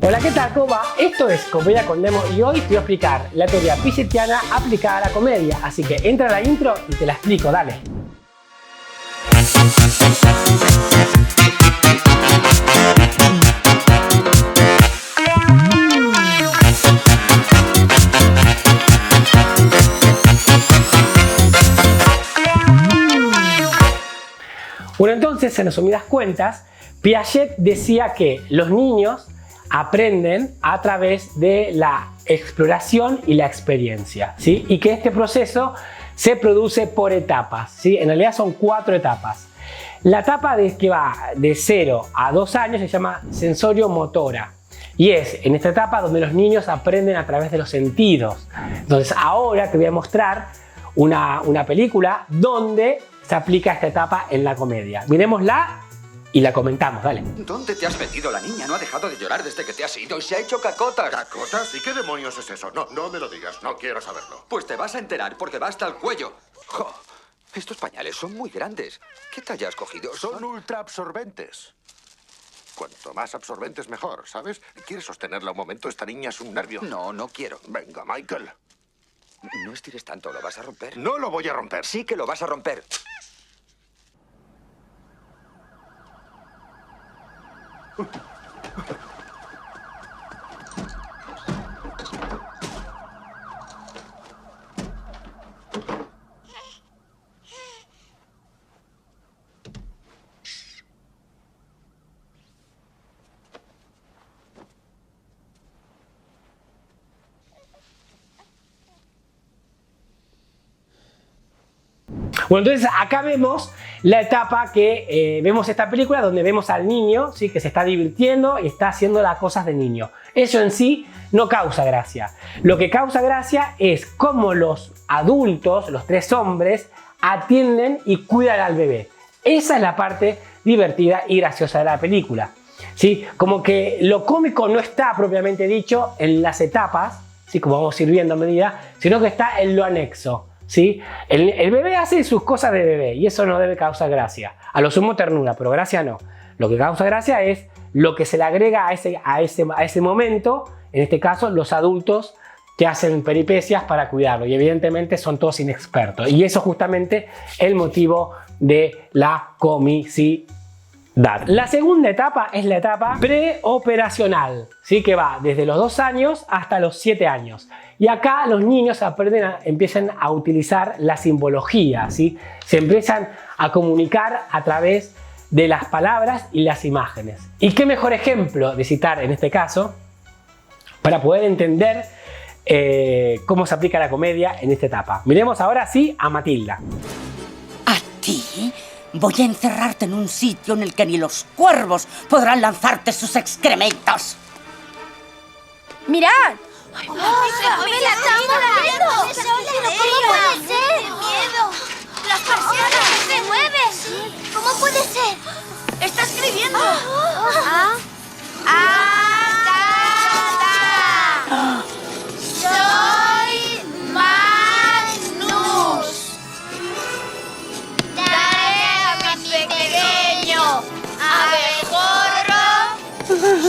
Hola, ¿qué tal? ¿Cómo va? Esto es Comedia con Nemo y hoy te voy a explicar la teoría pigetiana aplicada a la comedia. Así que entra a la intro y te la explico, dale. Bueno, entonces, en resumidas cuentas, Piaget decía que los niños aprenden a través de la exploración y la experiencia, ¿sí? Y que este proceso se produce por etapas, ¿sí? En realidad son 4 etapas. La etapa que va de 0 a 2 años se llama sensorio-motora. Y es en esta etapa donde los niños aprenden a través de los sentidos. Entonces ahora te voy a mostrar una película donde se aplica esta etapa en la comedia. Miremosla y la comentamos, dale. ¿Dónde te has metido? La niña no ha dejado de llorar desde que te has ido y se ha hecho cacotas. ¿Cacotas? ¿Y qué demonios es eso? No me lo digas, no quiero saberlo. Pues te vas a enterar porque va hasta el cuello. Jo, estos pañales son muy grandes. ¿Qué talla has cogido? Son ultra absorbentes. Cuanto más absorbentes mejor, ¿sabes? ¿Quieres sostenerla un momento? Esta niña es un nervio. No quiero. Venga, Michael. No estires tanto, ¿lo vas a romper? No lo voy a romper. Sí que lo vas a romper. Bueno, entonces acá vemos la etapa que vemos esta película donde vemos al niño, ¿sí? Que se está divirtiendo y está haciendo las cosas de niño. Eso en sí no causa gracia. Lo que causa gracia es cómo los adultos, los 3 hombres, atienden y cuidan al bebé. Esa es la parte divertida y graciosa de la película, ¿sí? Como que lo cómico no está propiamente dicho en las etapas, ¿sí? Como vamos a ir viendo a medida, sino que está en lo anexo. ¿Sí? El bebé hace sus cosas de bebé y eso no debe causar gracia. A lo sumo ternura, pero gracia no. Lo que causa gracia es lo que se le agrega a ese momento, en este caso los adultos que hacen peripecias para cuidarlo y evidentemente son todos inexpertos. Y eso es justamente el motivo de la comicidad. La segunda etapa es la etapa preoperacional, ¿sí? Que va desde los 2 años hasta los 7 años. Y acá los niños empiezan a utilizar la simbología, ¿sí? Se empiezan a comunicar a través de las palabras y las imágenes. ¿Y qué mejor ejemplo de citar en este caso para poder entender cómo se aplica la comedia en esta etapa? Miremos ahora sí a Matilda. ¿A ti? Voy a encerrarte en un sitio en el que ni los cuervos podrán lanzarte sus excrementos. ¡Mirad! ¡Ay, se mueve la cámara! ¡No puede ser! ¡Qué miedo! ¡Las persianas se mueven! ¿Cómo puede ser? ¡Está escribiendo! ¡Soy Magnus! ¡Daré a mi pequeño abejorro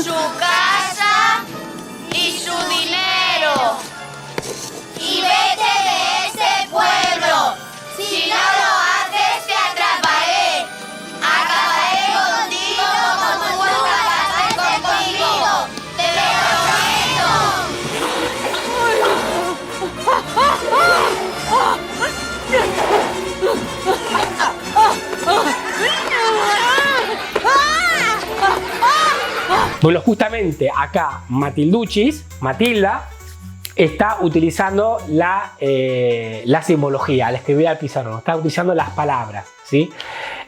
su casa y su dinero! ¡Y vete de ese pueblo! ¡Si no lo haces, te atraparé! ¡Acabaré contigo como tú acabaste conmigo! ¡Te lo Bueno, justamente acá Matilda, está utilizando la simbología al escribir al pizarrón, está utilizando las palabras, ¿sí?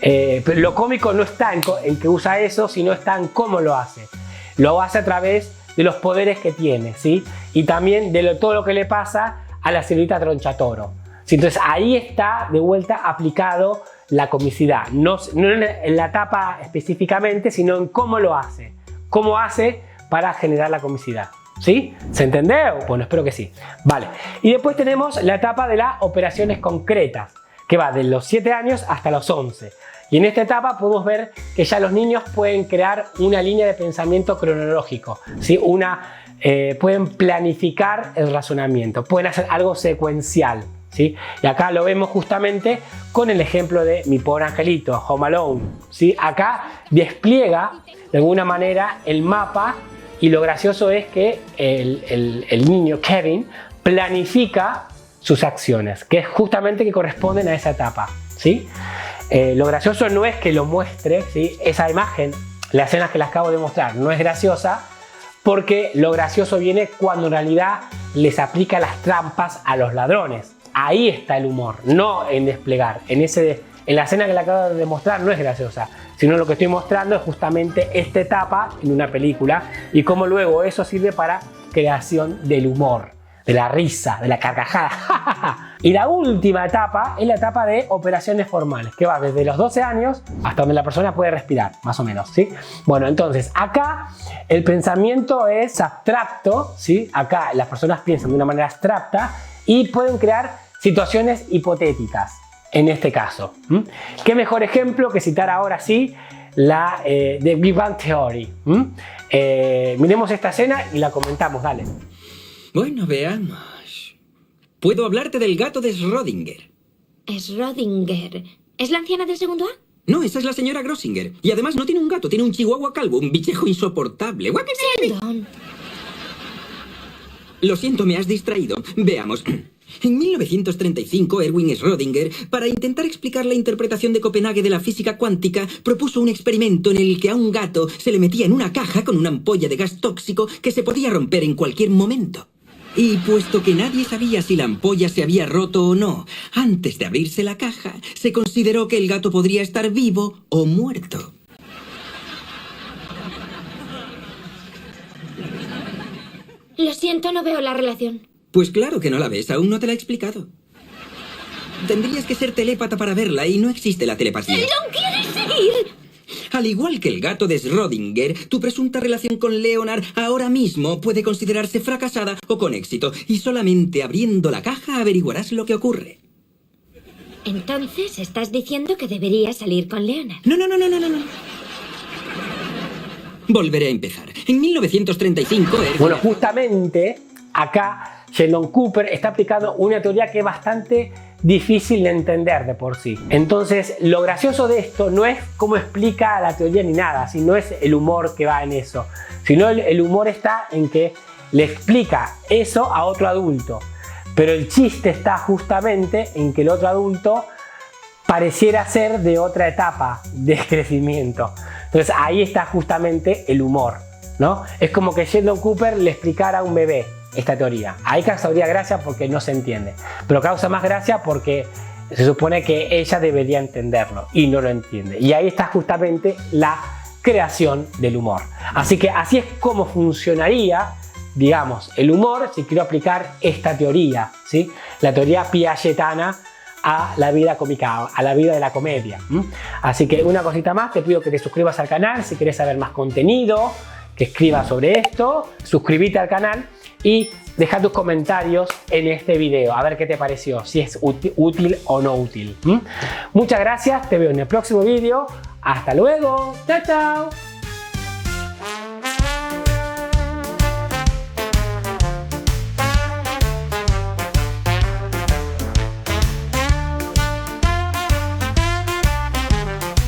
Pero lo cómico no está en que usa eso, sino está en cómo lo hace. Lo hace a través de los poderes que tiene, ¿sí? Y también de todo lo que le pasa a la señorita Tronchatoro, ¿sí? Entonces ahí está de vuelta aplicado la comicidad, no en la etapa específicamente, sino en cómo lo hace. ¿Cómo hace para generar la comicidad? ¿Sí? ¿Se entendió? Bueno, espero que sí. Vale. Y después tenemos la etapa de las operaciones concretas, que va de los 7 años hasta los 11. Y en esta etapa podemos ver que ya los niños pueden crear una línea de pensamiento cronológico, ¿sí? Pueden planificar el razonamiento, pueden hacer algo secuencial, ¿sí? Y acá lo vemos justamente con el ejemplo de Mi Pobre Angelito, Home Alone, ¿sí? Acá despliega de alguna manera el mapa y lo gracioso es que el niño Kevin planifica sus acciones, que es justamente que corresponden a esa etapa, ¿sí? Lo gracioso no es que lo muestre, ¿sí? Esa imagen, la escena que les acabo de mostrar, no es graciosa porque lo gracioso viene cuando en realidad les aplica las trampas a los ladrones. Ahí está el humor, no en desplegar. En la escena que le acabo de mostrar no es graciosa, sino lo que estoy mostrando es justamente esta etapa en una película y cómo luego eso sirve para creación del humor, de la risa, de la carcajada. Y la última etapa es la etapa de operaciones formales, que va desde los 12 años hasta donde la persona puede respirar, más o menos, ¿sí? Bueno, entonces acá el pensamiento es abstracto, ¿sí? Acá las personas piensan de una manera abstracta y pueden crear situaciones hipotéticas, en este caso. ¿Qué mejor ejemplo que citar ahora sí la de Big Bang Theory? Miremos esta escena y la comentamos, dale. Bueno, veamos. Puedo hablarte del gato de Schrödinger. Schrödinger. ¿Es la anciana del segundo A? No, esa es la señora Grossinger. Y además no tiene un gato, tiene un chihuahua calvo, un bichejo insoportable. Sheldon. Lo siento, me has distraído. Veamos. En 1935, Erwin Schrödinger, para intentar explicar la interpretación de Copenhague de la física cuántica, propuso un experimento en el que a un gato se le metía en una caja con una ampolla de gas tóxico que se podía romper en cualquier momento. Y puesto que nadie sabía si la ampolla se había roto o no, antes de abrirse la caja, se consideró que el gato podría estar vivo o muerto. Lo siento, no veo la relación. Pues claro que no la ves, aún no te la he explicado. Tendrías que ser telépata para verla y no existe la telepatía. ¡Sheldon, quieres seguir! Al igual que el gato de Schrödinger, tu presunta relación con Leonard ahora mismo puede considerarse fracasada o con éxito, y solamente abriendo la caja averiguarás lo que ocurre. Entonces, ¿estás diciendo que debería salir con Leonard? No. Volveré a empezar. En 1935... Bueno, justamente acá Sheldon Cooper está aplicando una teoría que es bastante difícil de entender de por sí. Entonces, lo gracioso de esto no es cómo explica la teoría ni nada, sino es el humor que va en eso. Sino el humor está en que le explica eso a otro adulto. Pero el chiste está justamente en que el otro adulto pareciera ser de otra etapa de crecimiento. Entonces, ahí está justamente el humor, ¿no? Es como que Sheldon Cooper le explicara a un bebé esta teoría. Ahí causaría gracia porque no se entiende, pero causa más gracia porque se supone que ella debería entenderlo y no lo entiende. Y ahí está justamente la creación del humor. Así que así es como funcionaría, digamos, el humor si quiero aplicar esta teoría, ¿sí? La teoría piagetana a la vida cómica, a la vida de la comedia. Así que una cosita más, te pido que te suscribas al canal si quieres saber más contenido, que escribas sobre esto, suscríbete al canal y deja tus comentarios en este video, a ver qué te pareció, si es útil o no útil. Muchas gracias, te veo en el próximo video. Hasta luego, chao, chao.